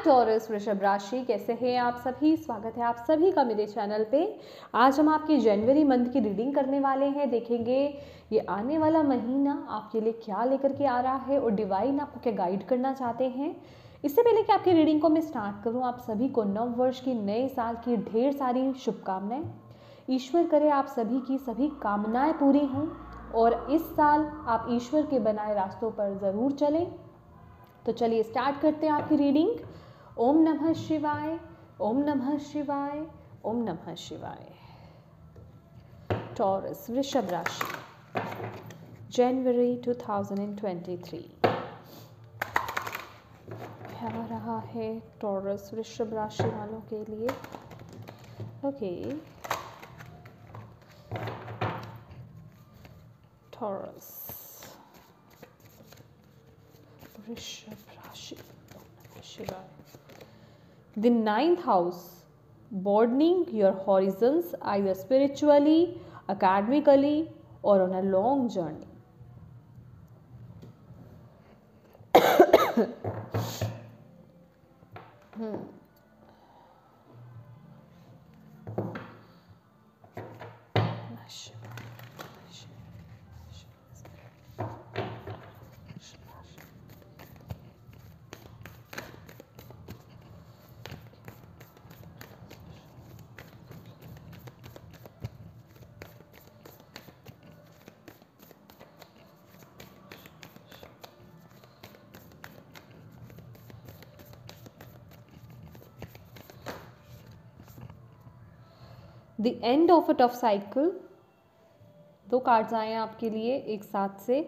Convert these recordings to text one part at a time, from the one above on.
Taurus वृषभ राशि, कैसे हैं आप सभी। स्वागत है आप सभी का मेरे चैनल पे। आज हम आपकी जनवरी मंथ की रीडिंग करने वाले हैं। देखेंगे ये आने वाला महीना आपके लिए क्या लेकर के आ रहा है और डिवाइन आपको क्या गाइड करना चाहते हैं। इससे पहले कि आपकी रीडिंग को मैं स्टार्ट करूं, आप सभी को नव वर्ष की, नए साल की ढेर सारी शुभकामनाएं। ईश्वर करे आप सभी की सभी कामनाएं पूरी हों और इस साल आप ईश्वर के बनाए रास्तों पर ज़रूर चलें। तो चलिए स्टार्ट करते हैं आपकी रीडिंग। ओम नमः शिवाय, ओम नमः शिवाय, ओम नमः शिवाय। टॉरस वृषभ राशि, जनवरी 2023 क्या रहा है टॉरस वृषभ राशि वालों के लिए। ओके, टॉरस वृषभ राशि, the ninth house, broadening your horizons either spiritually, academically or on a long journey. The end of a tough cycle, दो कार्ड्स आए हैं आपके लिए एक साथ से,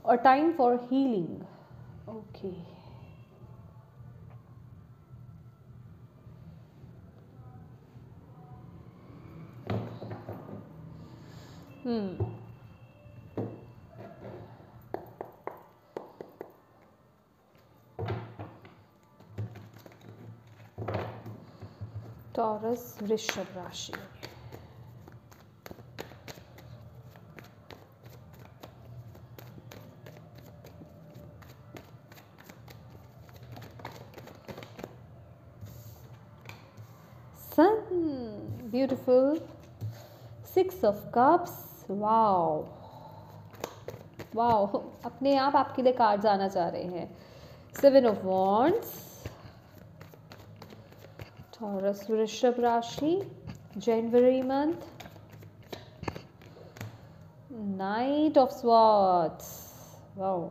और time for healing. Okay, Taurus वृषभ राशि, sun, beautiful, 6 of cups, wow wow, अपने आप आपके लिए कार्ड्स आना चाह रहे हैं। 7 ऑफ वॉन्ड्स, टॉरस वृषभ राशि, जनवरी month, knight of swords, wow,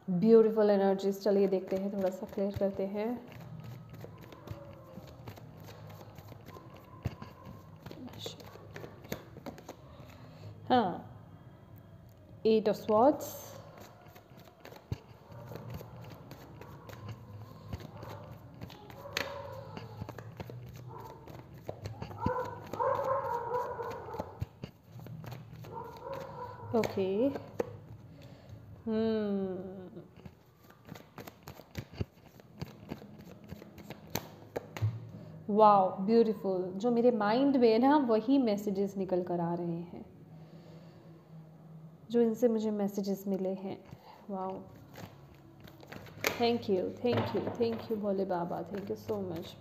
beautiful energies. चलिए देखते हैं, थोड़ा सा क्लियर करते हैं। हाँ, 8 of swords, okay, wow, beautiful. जो मेरे माइंड में है ना, वही मैसेजेस निकल कर आ रहे हैं जो इनसे मुझे मैसेजेस मिले हैं। Wow, thank you thank you thank you Bhole Baba, thank you so much.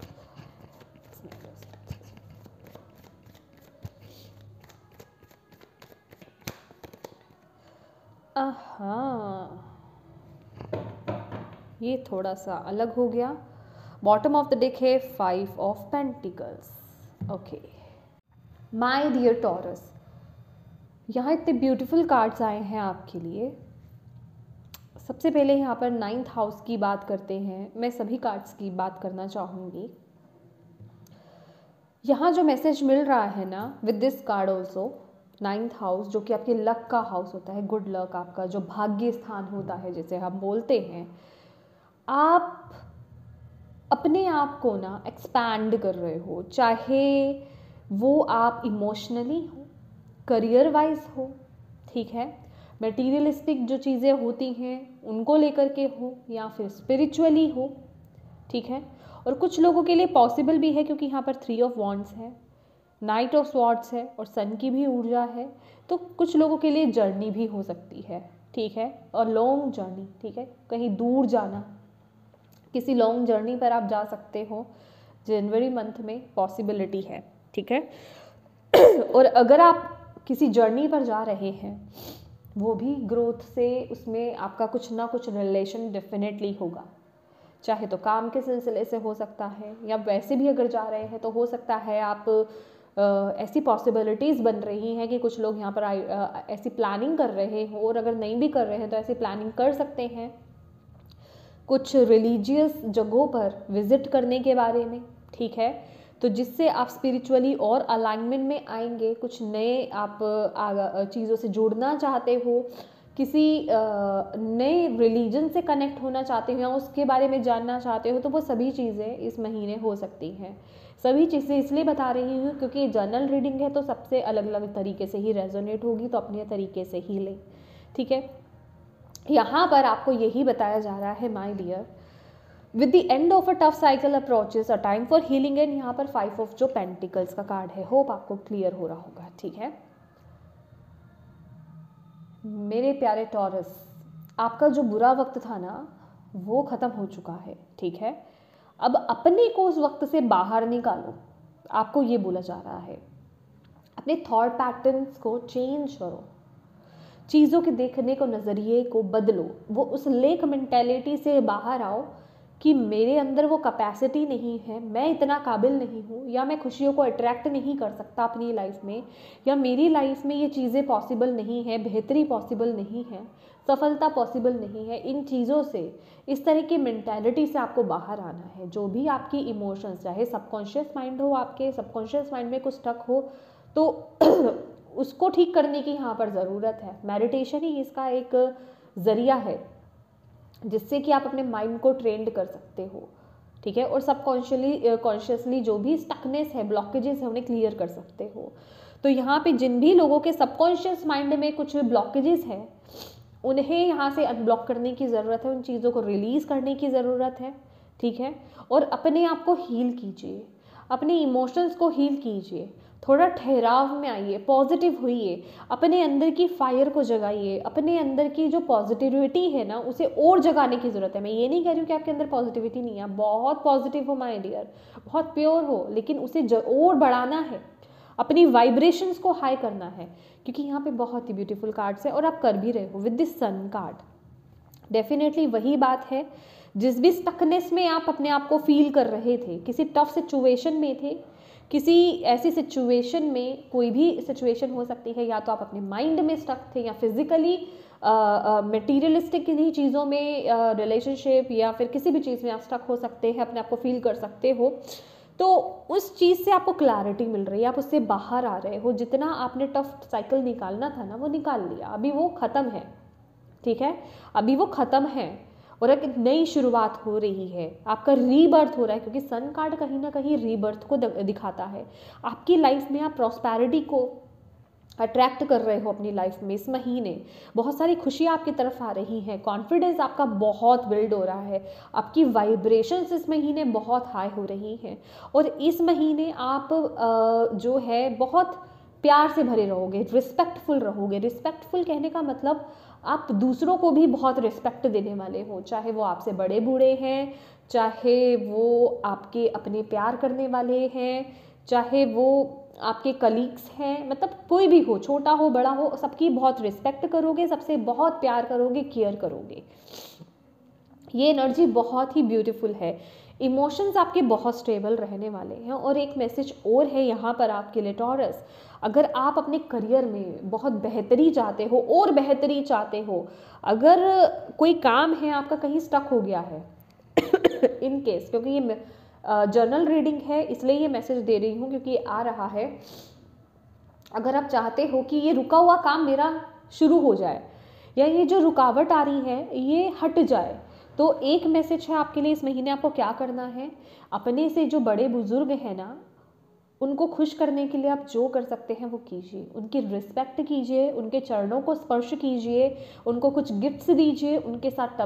ये थोड़ा सा अलग हो गया। बॉटम ऑफ द डेक है 5 of pentacles. Okay, my dear Taurus, यहाँ इतने ब्यूटीफुल कार्ड्स आए हैं आपके लिए। सबसे पहले यहाँ पर 9th हाउस की बात करते हैं। मैं सभी कार्ड्स की बात करना चाहूँगी। यहाँ जो मैसेज मिल रहा है ना, with this card also, 9th house जो कि आपके लक का हाउस होता है, गुड लक, आपका जो भाग्य स्थान होता है जैसे हम बोलते हैं, आप अपने आप को ना एक्सपैंड कर रहे हो, चाहे वो आप इमोशनली हो, करियर वाइज हो, ठीक है, मटेरियलिस्टिक जो चीज़ें होती हैं उनको लेकर के हो, या फिर स्पिरिचुअली हो, ठीक है। और कुछ लोगों के लिए पॉसिबल भी है क्योंकि यहाँ पर 3 ऑफ वॉन्ड्स है, नाइट ऑफ स्वॉर्ड्स है और सन की भी ऊर्जा है, तो कुछ लोगों के लिए जर्नी भी हो सकती है, ठीक है, और लॉन्ग जर्नी, ठीक है, कहीं दूर जाना, किसी लॉन्ग जर्नी पर आप जा सकते हो, जनवरी मंथ में पॉसिबिलिटी है, ठीक है। और अगर आप किसी जर्नी पर जा रहे हैं, वो भी ग्रोथ से, उसमें आपका कुछ ना कुछ रिलेशन डेफिनेटली होगा, चाहे तो काम के सिलसिले से हो सकता है, या वैसे भी अगर जा रहे हैं तो हो सकता है आप ऐसी पॉसिबिलिटीज़ बन रही हैं कि कुछ लोग यहाँ पर ऐसी प्लानिंग कर रहे हो, और अगर नहीं भी कर रहे हैं तो ऐसी प्लानिंग कर सकते हैं कुछ रिलीजियस जगहों पर विजिट करने के बारे में, ठीक है, तो जिससे आप स्पिरिचुअली और अलाइनमेंट में आएंगे, कुछ नए आप चीज़ों से जुड़ना चाहते हो, किसी नए रिलीजन से कनेक्ट होना चाहते हो या उसके बारे में जानना चाहते हो, तो वो सभी चीज़ें इस महीने हो सकती हैं। सभी चीज़ें इसलिए बता रही हूँ क्योंकि जर्नल रीडिंग है तो सबसे अलग अलग तरीके से ही रेजोनेट होगी, तो अपने तरीके से ही लें, ठीक है। यहाँ पर आपको यही बताया जा रहा है my dear, with the end of a tough cycle approaches a time for healing, and यहाँ पर 5 ऑफ जो पेंटिकल्स का कार्ड है, होप आपको क्लियर हो रहा होगा, ठीक है। मेरे प्यारे टॉरस, आपका जो बुरा वक्त था ना वो ख़त्म हो चुका है, ठीक है। अब अपने को उस वक्त से बाहर निकालो, आपको ये बोला जा रहा है। अपने थॉट पैटर्न्स को चेंज करो, चीज़ों के देखने को नज़रिए को बदलो, वो उस लेक मेंटेलिटी से बाहर आओ कि मेरे अंदर वो कैपेसिटी नहीं है, मैं इतना काबिल नहीं हूँ, या मैं खुशियों को अट्रैक्ट नहीं कर सकता अपनी लाइफ में, या मेरी लाइफ में ये चीज़ें पॉसिबल नहीं है, बेहतरी पॉसिबल नहीं है, सफलता पॉसिबल नहीं है। इन चीज़ों से, इस तरह की मेंटालिटी से आपको बाहर आना है। जो भी आपकी इमोशंस, चाहे सबकॉन्शियस माइंड हो, आपके सबकॉन्शियस माइंड में कुछ स्टक हो तो उसको ठीक करने की यहाँ पर ज़रूरत है। मेडिटेशन ही इसका एक ज़रिया है जिससे कि आप अपने माइंड को ट्रेंड कर सकते हो, ठीक है, और कॉन्शियसली जो भी स्टकनेस है, ब्लॉकेजेस है, उन्हें क्लियर कर सकते हो। तो यहाँ पे जिन भी लोगों के सबकॉन्शियस माइंड में कुछ ब्लॉकेजेस हैं, उन्हें यहाँ से अनब्लॉक करने की ज़रूरत है, उन चीज़ों को रिलीज़ करने की ज़रूरत है, ठीक है। और अपने आप को हील कीजिए, अपने इमोशंस को हील कीजिए, थोड़ा ठहराव में आइए, पॉजिटिव होइए, अपने अंदर की फायर को जगाइए, अपने अंदर की जो पॉजिटिविटी है ना उसे और जगाने की ज़रूरत है। मैं ये नहीं कह रही हूँ कि आपके अंदर पॉजिटिविटी नहीं है, बहुत पॉजिटिव हो माय डियर, बहुत प्योर हो, लेकिन उसे और बढ़ाना है, अपनी वाइब्रेशंस को हाई करना है, क्योंकि यहाँ पे बहुत ही ब्यूटीफुल कार्ड्स है और आप कर भी रहे हो with this sun card. Definitely वही बात है, जिस भी स्टकनेस में आप अपने आप को फील कर रहे थे, किसी टफ सिचुएशन में थे, किसी ऐसी सिचुएशन में, कोई भी सिचुएशन हो सकती है, या तो आप अपने माइंड में स्टक थे, या फिजिकली मटेरियलिस्टिक किन्हीं चीज़ों में, रिलेशनशिप या फिर किसी भी चीज़ में आप स्टक हो सकते हैं, अपने आप को फील कर सकते हो। तो उस चीज़ से आपको क्लैरिटी मिल रही है, आप उससे बाहर आ रहे हो। जितना आपने टफ साइकिल निकालना था ना वो निकाल लिया, अभी वो ख़त्म है, ठीक है, अभी वो ख़त्म है और एक नई शुरुआत हो रही है, आपका रीबर्थ हो रहा है, क्योंकि सन कार्ड कहीं ना कहीं रीबर्थ को दिखाता है। आपकी लाइफ में आप प्रॉस्पेरिटी को अट्रैक्ट कर रहे हो अपनी लाइफ में। इस महीने बहुत सारी खुशियाँ आपकी तरफ आ रही हैं, कॉन्फिडेंस आपका बहुत बिल्ड हो रहा है, आपकी वाइब्रेशंस इस महीने बहुत हाई हो रही हैं, और इस महीने आप जो है बहुत प्यार से भरे रहोगे, रिस्पेक्टफुल रहोगे। रिस्पेक्टफुल कहने का मतलब आप दूसरों को भी बहुत रिस्पेक्ट देने वाले हो, चाहे वो आपसे बड़े बूढ़े हैं, चाहे वो आपके अपने प्यार करने वाले हैं, चाहे वो आपके कलीग्स हैं, मतलब कोई भी हो, छोटा हो बड़ा हो, सबकी बहुत रिस्पेक्ट करोगे, सबसे बहुत प्यार करोगे, केयर करोगे। ये एनर्जी बहुत ही ब्यूटीफुल है। इमोशंस आपके बहुत स्टेबल रहने वाले हैं। और एक मैसेज और है यहाँ पर आपके लिए टॉरस, अगर आप अपने करियर में बहुत बेहतरी चाहते हो और बेहतरी चाहते हो, अगर कोई काम है आपका कहीं स्टक हो गया है इन केस, क्योंकि ये जर्नल रीडिंग है इसलिए ये मैसेज दे रही हूँ, क्योंकि आ रहा है, अगर आप चाहते हो कि ये रुका हुआ काम मेरा शुरू हो जाए, या ये जो रुकावट आ रही है ये हट जाए, तो एक मैसेज है आपके लिए इस महीने। आपको क्या करना है, अपने से जो बड़े बुजुर्ग हैं ना उनको खुश करने के लिए आप जो कर सकते हैं वो कीजिए, उनकी रिस्पेक्ट कीजिए, उनके चरणों को स्पर्श कीजिए, उनको कुछ गिफ्ट्स दीजिए, उनके साथ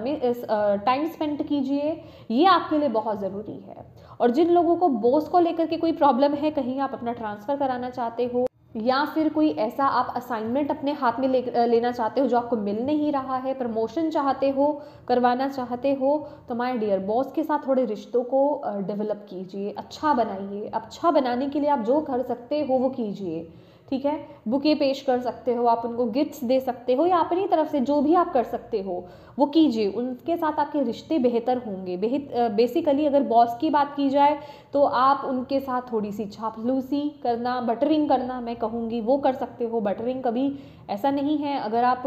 टाइम स्पेंड कीजिए, ये आपके लिए बहुत ज़रूरी है। और जिन लोगों को बॉस को लेकर के कोई प्रॉब्लम है, कहीं आप अपना ट्रांसफ़र कराना चाहते हो, या फिर कोई ऐसा आप असाइनमेंट अपने हाथ में लेना चाहते हो जो आपको मिल नहीं रहा है, प्रमोशन चाहते हो, करवाना चाहते हो, तो माय डियर बॉस के साथ थोड़े रिश्तों को डेवलप कीजिए, अच्छा बनाइए। अच्छा बनाने के लिए आप जो कर सकते हो वो कीजिए, ठीक है। बुके पेश कर सकते हो, आप उनको गिफ्ट्स दे सकते हो, या अपनी तरफ से जो भी आप कर सकते हो वो कीजिए। उनके साथ आपके रिश्ते बेहतर होंगे। बेसिकली अगर बॉस की बात की जाए तो आप उनके साथ थोड़ी सी चापलूसी करना, बटरिंग करना मैं कहूँगी, वो कर सकते हो। बटरिंग कभी ऐसा नहीं है, अगर आप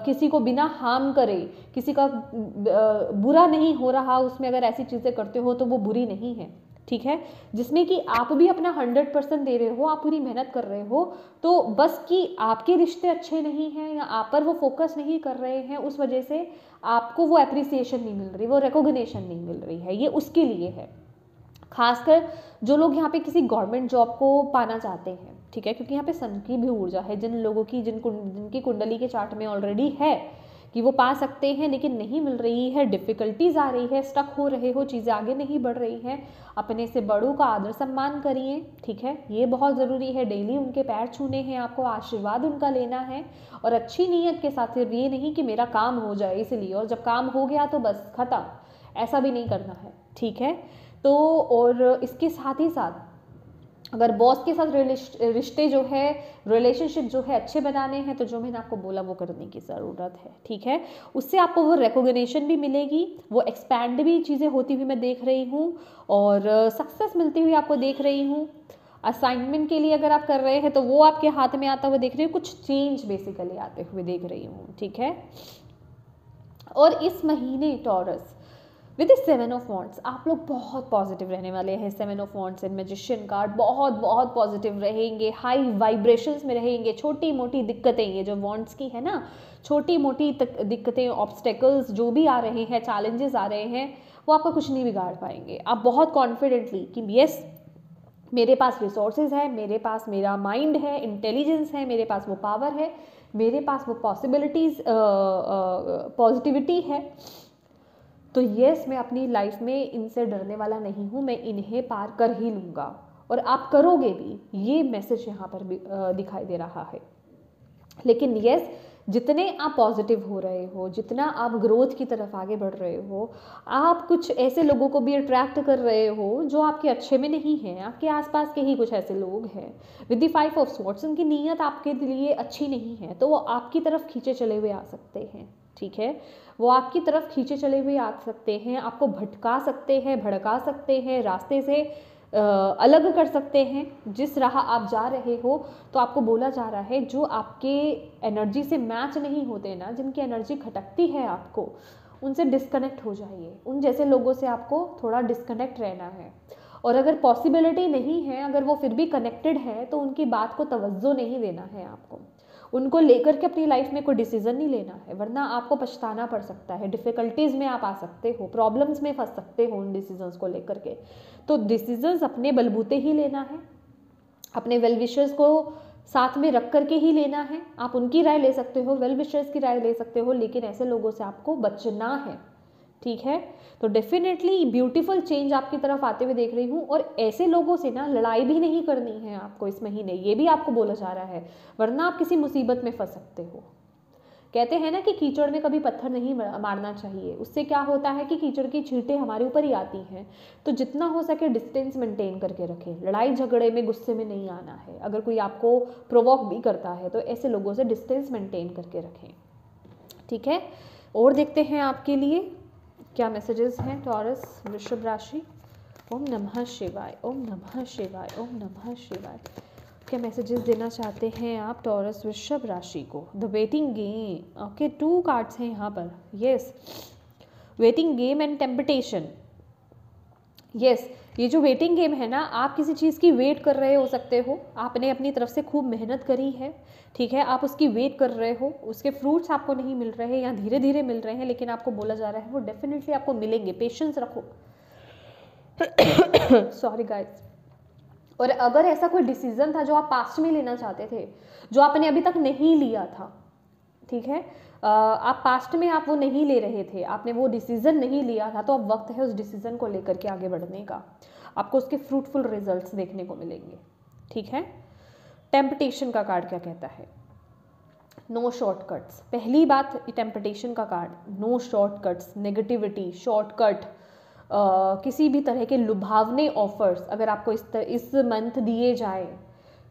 किसी को बिना हार्म करे, किसी का बुरा नहीं हो रहा उसमें अगर ऐसी चीज़ें करते हो तो वो बुरी नहीं है, ठीक है। जिसमें कि आप भी अपना 100% दे रहे हो, आप पूरी मेहनत कर रहे हो, तो बस कि आपके रिश्ते अच्छे नहीं हैं या आप पर वो फोकस नहीं कर रहे हैं, उस वजह से आपको वो एप्रिसिएशन नहीं मिल रही, वो रिकॉग्निशन नहीं मिल रही है, ये उसके लिए है। खासकर जो लोग यहाँ पे किसी गवर्नमेंट जॉब को पाना चाहते हैं, ठीक है, क्योंकि यहाँ पे सन की भी ऊर्जा है। जिन लोगों की जिनकी कुंडली के चार्ट में ऑलरेडी है कि वो पा सकते हैं लेकिन नहीं मिल रही है, डिफ़िकल्टीज आ रही है, स्टक हो रहे हो, चीज़ें आगे नहीं बढ़ रही हैं, अपने से बड़ों का आदर सम्मान करिए, ठीक है, ये बहुत ज़रूरी है। डेली उनके पैर छूने हैं, आपको आशीर्वाद उनका लेना है, और अच्छी नीयत के साथ। सिर्फ ये नहीं कि मेरा काम हो जाए इसलिए, और जब काम हो गया तो बस ख़त्म, ऐसा भी नहीं करना है, ठीक है। तो और इसके साथ ही साथ अगर बॉस के साथ रिश्ते जो है, रिलेशनशिप जो है अच्छे बनाने हैं, तो जो मैंने आपको बोला वो करने की ज़रूरत है, ठीक है। उससे आपको वो रिकॉग्निशन भी मिलेगी, वो एक्सपैंड भी चीज़ें होती हुई मैं देख रही हूँ, और सक्सेस मिलती हुई आपको देख रही हूँ। असाइनमेंट के लिए अगर आप कर रहे हैं तो वो आपके हाथ में आता हुआ देख रही हूँ, कुछ चेंज बेसिकली आते हुए देख रही हूँ, ठीक है। और इस महीने टॉरस विद 7 ऑफ वॉन्ड्स आप लोग बहुत पॉजिटिव रहने वाले हैं। 7 of wands and magician card बहुत बहुत पॉजिटिव रहेंगे, हाई वाइब्रेशंस में रहेंगे। छोटी मोटी दिक्कतें, ये जो वॉन्ड्स की है ना, छोटी मोटी दिक्कतें, ऑब्स्टेकल्स जो भी आ रहे हैं, चैलेंजेस आ रहे हैं, वो आपका कुछ नहीं बिगाड़ पाएंगे। आप बहुत कॉन्फिडेंटली कि यस मेरे पास रिसोर्सेज है, मेरे पास मेरा माइंड है, इंटेलिजेंस है, मेरे पास वो पावर है, मेरे पास वो पॉसिबिलिटीज़, पॉजिटिविटी है, तो यस मैं अपनी लाइफ में इनसे डरने वाला नहीं हूँ, मैं इन्हें पार कर ही लूँगा, और आप करोगे भी। ये मैसेज यहाँ पर भी दिखाई दे रहा है। लेकिन यस जितने आप पॉजिटिव हो रहे हो, जितना आप ग्रोथ की तरफ आगे बढ़ रहे हो, आप कुछ ऐसे लोगों को भी अट्रैक्ट कर रहे हो जो आपके अच्छे में नहीं हैं, आपके आसपास के ही कुछ ऐसे लोग हैं। विद द 5 ऑफ स्वॉर्ड्स उनकी नीयत आपके लिए अच्छी नहीं है, तो वो आपकी तरफ खींचे चले हुए आ सकते हैं, ठीक है। वो आपकी तरफ खींचे चले हुए आ सकते हैं, आपको भटका सकते हैं, भड़का सकते हैं, रास्ते से अलग कर सकते हैं। जिस राह आप जा रहे हो, तो आपको बोला जा रहा है जो आपके एनर्जी से मैच नहीं होते ना, जिनकी एनर्जी खटकती है आपको, उनसे डिस्कनेक्ट हो जाइए। उन जैसे लोगों से आपको थोड़ा डिस्कनेक्ट रहना है, और अगर पॉसिबिलिटी नहीं है, अगर वो फिर भी कनेक्टेड है, तो उनकी बात को तवज्जो नहीं देना है आपको। उनको लेकर के अपनी लाइफ में कोई डिसीजन नहीं लेना है, वरना आपको पछताना पड़ सकता है, डिफ़िकल्टीज़ में आप आ सकते हो, प्रॉब्लम्स में फंस सकते हो उन डिसीजंस को लेकर के। तो डिसीजंस अपने बलबूते ही लेना है, अपने वेल विशर्स को साथ में रख करके ही लेना है। आप उनकी राय ले सकते हो, वेल विशर्स की राय ले सकते हो, लेकिन ऐसे लोगों से आपको बचना है, ठीक है। तो डेफिनेटली ब्यूटीफुल चेंज आपकी तरफ आते हुए देख रही हूँ, और ऐसे लोगों से ना लड़ाई भी नहीं करनी है आपको इस महीने, ये भी आपको बोला जा रहा है, वरना आप किसी मुसीबत में फंस सकते हो। कहते हैं ना कि कीचड़ में कभी पत्थर नहीं मारना चाहिए, उससे क्या होता है कि कीचड़ की छींटें हमारे ऊपर ही आती हैं। तो जितना हो सके डिस्टेंस मेंटेन करके रखें, लड़ाई झगड़े में गुस्से में नहीं आना है। अगर कोई आपको प्रोवोक भी करता है तो ऐसे लोगों से डिस्टेंस मेंटेन करके रखें, ठीक है। और देखते हैं आपके लिए क्या मैसेजेस हैं टॉरस वृषभ राशि। ओम नमः शिवाय, ओम नमः शिवाय, ओम नमः शिवाय। क्या मैसेजेस देना चाहते हैं आप टॉरस वृषभ राशि को। The waiting game, okay 2 cards हैं यहाँ पर। Yes, waiting game and temptation. Yes, ये जो वेटिंग गेम है ना, आप किसी चीज़ की वेट कर रहे हो सकते हो, आपने अपनी तरफ से खूब मेहनत करी है, ठीक है, आप उसकी वेट कर रहे हो, उसके फ्रूट्स आपको नहीं मिल रहे हैं या धीरे धीरे मिल रहे हैं, लेकिन आपको बोला जा रहा है वो डेफिनेटली आपको मिलेंगे, पेशेंस रखो। Sorry guys. और अगर ऐसा कोई डिसीजन था जो आप पास्ट में लेना चाहते थे, जो आपने अभी तक नहीं लिया था, ठीक है, आप पास्ट में आप वो नहीं ले रहे थे, आपने वो डिसीजन नहीं लिया था, तो अब वक्त है उस डिसीजन को लेकर के आगे बढ़ने का, आपको उसके फ्रूटफुल रिजल्ट्स देखने को मिलेंगे, ठीक है। टेम्पटेशन का कार्ड क्या कहता है? No shortcuts. पहली बात, टेम्पटेशन का card, no shortcuts, negativity, shortcut, किसी भी तरह के लुभावने ऑफर्स अगर आपको इस मंथ दिए जाए,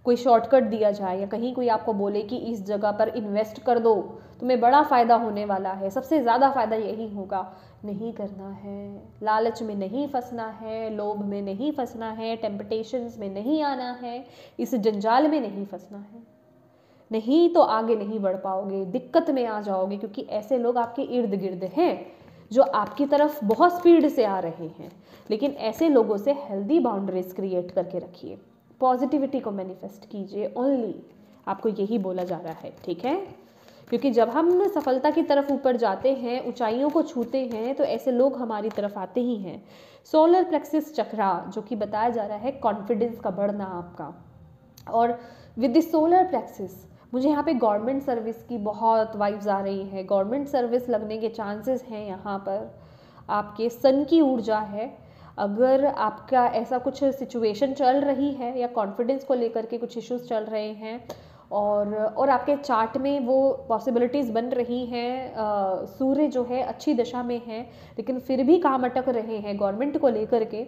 कोई शॉर्टकट दिया जाए या कहीं कोई आपको बोले कि इस जगह पर इन्वेस्ट कर दो, तुम्हें बड़ा फ़ायदा होने वाला है, सबसे ज़्यादा फ़ायदा यही होगा, नहीं करना है। लालच में नहीं फंसना है, लोभ में नहीं फंसना है, टेम्पटेशंस में नहीं आना है, इस जंजाल में नहीं फंसना है। नहीं तो आगे नहीं बढ़ पाओगे, दिक्कत में आ जाओगे, क्योंकि ऐसे लोग आपके इर्द गिर्द हैं जो आपकी तरफ बहुत स्पीड से आ रहे हैं। लेकिन ऐसे लोगों से हेल्दी बाउंड्रीज क्रिएट करके रखिए, पॉजिटिविटी को मैनिफेस्ट कीजिए ओनली, आपको यही बोला जा रहा है, ठीक है? क्योंकि जब हम सफलता की तरफ ऊपर जाते हैं, ऊंचाइयों को छूते हैं, तो ऐसे लोग हमारी तरफ आते ही हैं। सोलर प्लेक्सिस चक्रा, जो कि बताया जा रहा है कॉन्फिडेंस का बढ़ना आपका, और विद द सोलर प्लेक्सिस मुझे यहाँ पे गवर्नमेंट सर्विस की बहुत वाइब्स आ रही है। गवर्नमेंट सर्विस लगने के चांसेस हैं यहाँ पर। आपके सन की ऊर्जा है। अगर आपका ऐसा कुछ सिचुएशन चल रही है या कॉन्फिडेंस को लेकर के कुछ इश्यूज चल रहे हैं और आपके चार्ट में वो पॉसिबिलिटीज़ बन रही हैं, सूर्य जो है अच्छी दशा में है लेकिन फिर भी काम अटक रहे हैं गवर्नमेंट को लेकर के,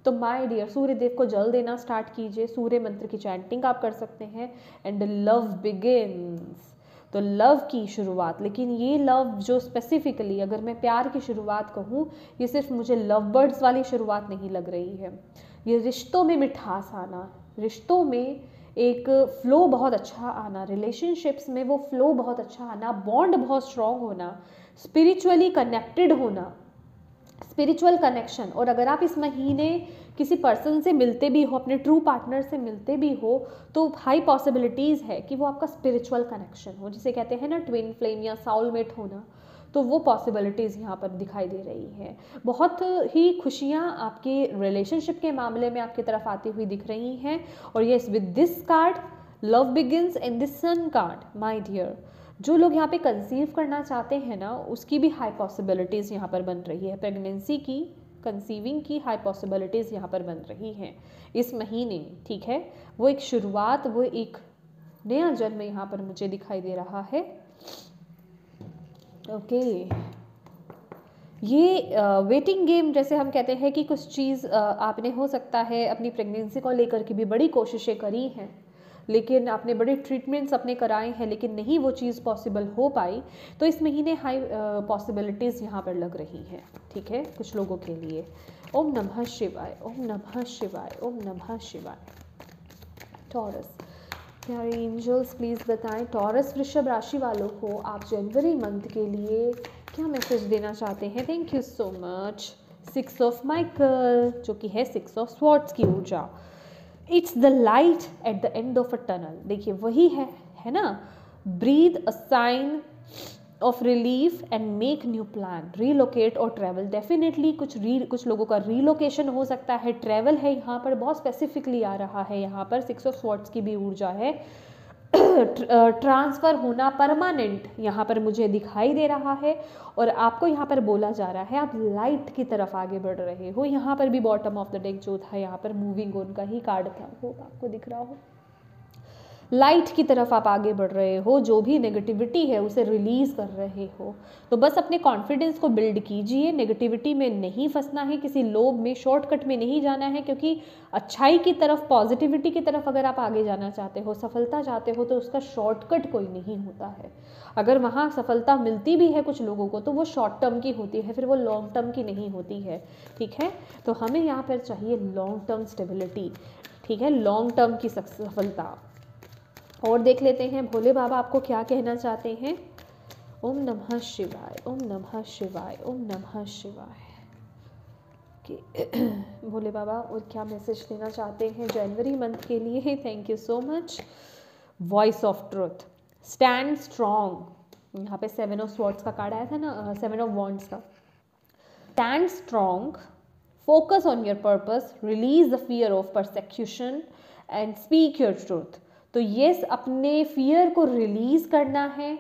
तो माय डियर सूर्य देव को जल देना स्टार्ट कीजिए। सूर्य मंत्र की चैंटिंग आप कर सकते हैं। एंड लव बिगिन्स, तो लव की शुरुआत, लेकिन ये लव जो स्पेसिफिकली अगर मैं प्यार की शुरुआत कहूँ, ये सिर्फ मुझे लव बर्ड्स वाली शुरुआत नहीं लग रही है। ये रिश्तों में मिठास आना, रिश्तों में एक फ्लो बहुत अच्छा आना, रिलेशनशिप्स में वो फ्लो बहुत अच्छा आना, बॉन्ड बहुत स्ट्रॉन्ग होना, स्पिरिचुअली कनेक्टेड होना, स्पिरिचुअल कनेक्शन। और अगर आप इस महीने किसी पर्सन से मिलते भी हो, अपने ट्रू पार्टनर से मिलते भी हो, तो हाई पॉसिबिलिटीज़ है कि वो आपका स्पिरिचुअल कनेक्शन हो, जिसे कहते हैं ना ट्विन फ्लेम या साउलमेट होना। तो वो पॉसिबिलिटीज़ यहाँ पर दिखाई दे रही है। बहुत ही खुशियाँ आपके रिलेशनशिप के मामले में आपकी तरफ आती हुई दिख रही हैं। और yes, with this card love begins and this sun card, my dear, जो लोग यहाँ पे कंसीव करना चाहते हैं ना, उसकी भी हाई पॉसिबिलिटीज़ यहाँ पर बन रही है। प्रेगनेंसी की, कंसीविंग की हाई पॉसिबिलिटीज़ यहाँ पर बन रही हैं इस महीने, ठीक है? वो एक शुरुआत, वो एक नया जन्म यहाँ पर मुझे दिखाई दे रहा है। ओके, ये वेटिंग गेम जैसे हम कहते हैं कि कुछ चीज़ आपने हो सकता है अपनी प्रेगनेंसी को लेकर के भी बड़ी कोशिशें करी हैं, लेकिन आपने बड़े ट्रीटमेंट्स अपने कराए हैं, लेकिन नहीं वो चीज़ पॉसिबल हो पाई, तो इस महीने हाई पॉसिबिलिटीज़ यहाँ पर लग रही हैं, ठीक है, कुछ लोगों के लिए। ओम नमः शिवाय, ओम नमः शिवाय, ओम नमः शिवाय। टॉरस, प्यारे एंजल्स प्लीज़ बताएं टॉरस वृषभ राशि वालों को आप जनवरी मंथ के लिए क्या मैसेज देना चाहते हैं। Thank you so much. 6 of Michael, जो कि है 6 ऑफ स्वॉर्ड्स की ऊर्जा। It's the light at the end of a tunnel. देखिए वही है ना, breathe a sigh of relief and make new plan, relocate और ट्रैवल। डेफिनेटली कुछ लोगों का रीलोकेशन हो सकता है, ट्रैवल है यहाँ पर बहुत स्पेसिफिकली आ रहा है। यहाँ पर 6 ऑफ स्वॉर्ड्स की भी ऊर्जा है। ट्रांसफ़र होना परमानेंट यहाँ पर मुझे दिखाई दे रहा है। और आपको यहाँ पर बोला जा रहा है आप लाइट की तरफ आगे बढ़ रहे हो। यहाँ पर भी बॉटम ऑफ द डेक जो था, यहाँ पर मूविंग ऑन का ही कार्ड था, वो आपको दिख रहा हो। लाइट की तरफ आप आगे बढ़ रहे हो, जो भी नेगेटिविटी है उसे रिलीज़ कर रहे हो। तो बस अपने कॉन्फिडेंस को बिल्ड कीजिए, नेगेटिविटी में नहीं फंसना है, किसी लोभ में, शॉर्टकट में नहीं जाना है, क्योंकि अच्छाई की तरफ, पॉजिटिविटी की तरफ अगर आप आगे जाना चाहते हो, सफलता चाहते हो, तो उसका शॉर्टकट कोई नहीं होता है। अगर वहाँ सफलता मिलती भी है कुछ लोगों को, तो वो शॉर्ट टर्म की होती है, फिर वो लॉन्ग टर्म की नहीं होती है, ठीक है? तो हमें यहाँ पर चाहिए लॉन्ग टर्म स्टेबिलिटी, ठीक है, लॉन्ग टर्म की सफलता। और देख लेते हैं भोले बाबा आपको क्या कहना चाहते हैं। ओम नमः शिवाय, ओम नमः शिवाय, ओम नमः शिवाय। भोले बाबा और क्या मैसेज देना चाहते हैं जनवरी मंथ के लिए। Thank you so much. Voice of truth, stand strong. यहाँ पे 7 ऑफ स्वॉर्ड्स का कार्ड आया था ना, 7 ऑफ वॉन्ड्स का। Stand strong, focus on your purpose, release the fear of persecution and speak your truth. तो यस, अपने फियर को रिलीज करना है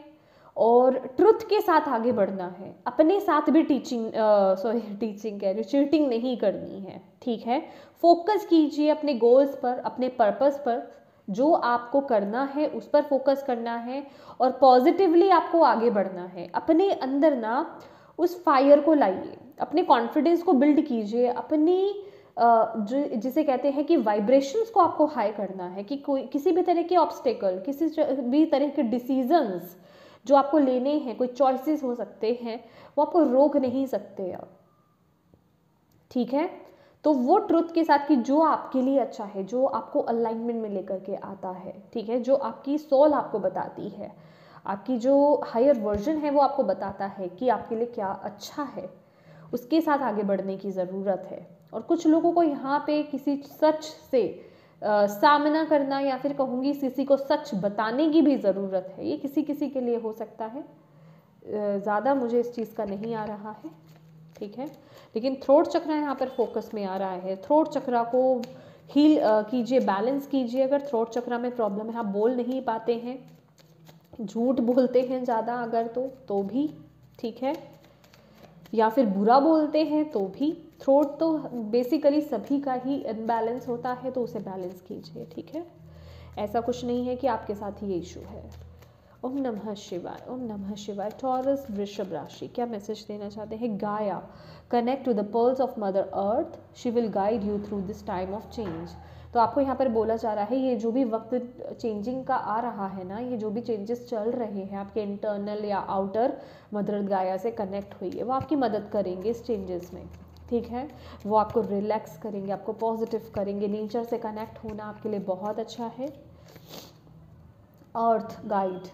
और ट्रुथ के साथ आगे बढ़ना है। अपने साथ भी टीचिंग कह रही, चीटिंग नहीं करनी है, ठीक है? फोकस कीजिए अपने गोल्स पर, अपने पर्पस पर, जो आपको करना है उस पर फोकस करना है और पॉजिटिवली आपको आगे बढ़ना है। अपने अंदर ना उस फायर को लाइए, अपने कॉन्फिडेंस को बिल्ड कीजिए, अपनी जो जिसे कहते हैं कि वाइब्रेशंस को आपको हाई करना है कि कोई किसी भी तरह के ऑब्स्टेकल, किसी भी तरह के डिसीजंस जो आपको लेने हैं, कोई चॉइसेस हो सकते हैं, वो आपको रोक नहीं सकते आप। ठीक है, तो वो ट्रुथ के साथ कि जो आपके लिए अच्छा है, जो आपको अलाइनमेंट में लेकर के आता है, ठीक है, जो आपकी सोल आपको बताती है, आपकी जो हायर वर्जन है वो आपको बताता है कि आपके लिए क्या अच्छा है, उसके साथ आगे बढ़ने की ज़रूरत है। और कुछ लोगों को यहाँ पे किसी सच से सामना करना या फिर कहूँगी किसी को सच बताने की भी ज़रूरत है। ये किसी किसी के लिए हो सकता है, ज़्यादा मुझे इस चीज़ का नहीं आ रहा है, ठीक है। लेकिन थ्रोट चक्र यहाँ पर फोकस में आ रहा है। थ्रोट चक्र को हील कीजिए, बैलेंस कीजिए। अगर थ्रोट चक्र में प्रॉब्लम है, आप बोल नहीं पाते हैं, झूठ बोलते हैं ज़्यादा अगर तो भी ठीक है, या फिर बुरा बोलते हैं तो भी, थ्रोट तो बेसिकली सभी का ही इनबैलेंस होता है, तो उसे बैलेंस कीजिए, ठीक है। ऐसा कुछ नहीं है कि आपके साथ ही ये इशू है। ओम नमः शिवाय, ओम नमः शिवाय। टॉरस वृषभ राशि, क्या मैसेज देना चाहते हैं? Gaia, connect to the pearls of mother earth, she will guide you through this time of change. तो आपको यहाँ पर बोला जा रहा है ये जो भी वक्त चेंजिंग का आ रहा है ना, ये जो भी चेंजेस चल रहे हैं आपके इंटरनल या आउटर, मदर अर्थ गाया से कनेक्ट हुई है, वो आपकी मदद करेंगे इस चेंजेस में, ठीक है। वो आपको रिलैक्स करेंगे, आपको पॉजिटिव करेंगे। नेचर से कनेक्ट होना आपके लिए बहुत अच्छा है। Earth guide,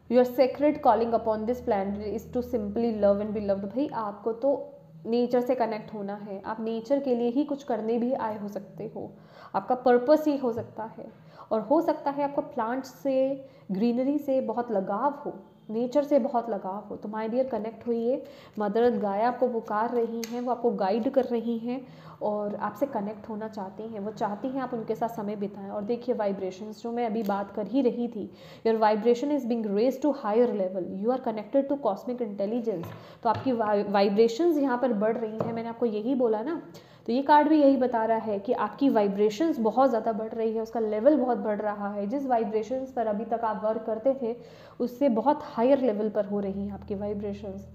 your sacred calling upon this planet is to simply love and be loved. भाई आपको तो नेचर से कनेक्ट होना है, आप नेचर के लिए ही कुछ करने भी आए हो सकते हो, आपका पर्पस ही हो सकता है। और हो सकता है आपको प्लांट्स से, ग्रीनरी से बहुत लगाव हो, नेचर से बहुत लगाव हो। तो माय डियर कनेक्ट होइए, मदर अर्थ गाया आपको पुकार रही हैं, वो आपको गाइड कर रही हैं और आपसे कनेक्ट होना चाहती हैं, वो चाहती हैं आप उनके साथ समय बिताएं। और देखिए वाइब्रेशंस जो मैं अभी बात कर ही रही थी, your vibration is being raise to higher level, you are connected to cosmic intelligence. तो आपकी वाइब्रेशंस यहाँ पर बढ़ रही हैं, मैंने आपको यही बोला ना। तो ये कार्ड भी यही बता रहा है कि आपकी वाइब्रेशंस बहुत ज़्यादा बढ़ रही है, उसका लेवल बहुत बढ़ रहा है। जिस वाइब्रेशंस पर अभी तक आप वर्क करते थे उससे बहुत हायर लेवल पर हो रही हैं आपकी वाइब्रेशंस,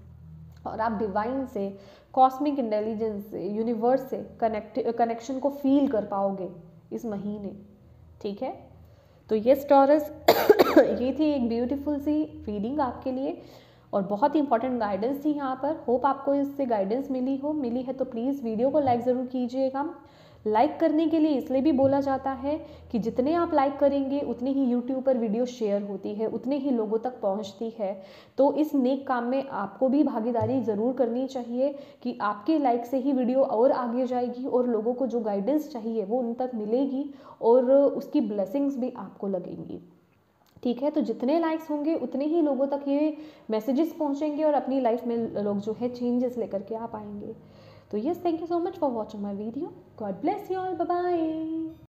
और आप डिवाइन से, कॉस्मिक इंटेलिजेंस से, यूनिवर्स से कनेक्शन को फील कर पाओगे इस महीने, ठीक है। तो यस टॉरस, ये थी एक ब्यूटीफुल सी रीडिंग आपके लिए और बहुत ही इंपॉर्टेंट गाइडेंस थी यहाँ पर। होप आपको इससे गाइडेंस मिली है तो प्लीज़ वीडियो को लाइक ज़रूर कीजिएगा। लाइक करने के लिए इसलिए भी बोला जाता है कि जितने आप लाइक करेंगे उतनी ही यूट्यूब पर वीडियो शेयर होती है, उतने ही लोगों तक पहुंचती है। तो इस नेक काम में आपको भी भागीदारी ज़रूर करनी चाहिए कि आपके लाइक से ही वीडियो और आगे जाएगी और लोगों को जो गाइडेंस चाहिए वो उन तक मिलेगी और उसकी ब्लेसिंग्स भी आपको लगेंगी, ठीक है। तो जितने लाइक्स होंगे उतने ही लोगों तक ये मैसेजेस पहुंचेंगे और अपनी लाइफ में लोग जो है चेंजेस लेकर के आप आएंगे। तो yes, thank you so much for watching my video. God bless you all, bye bye.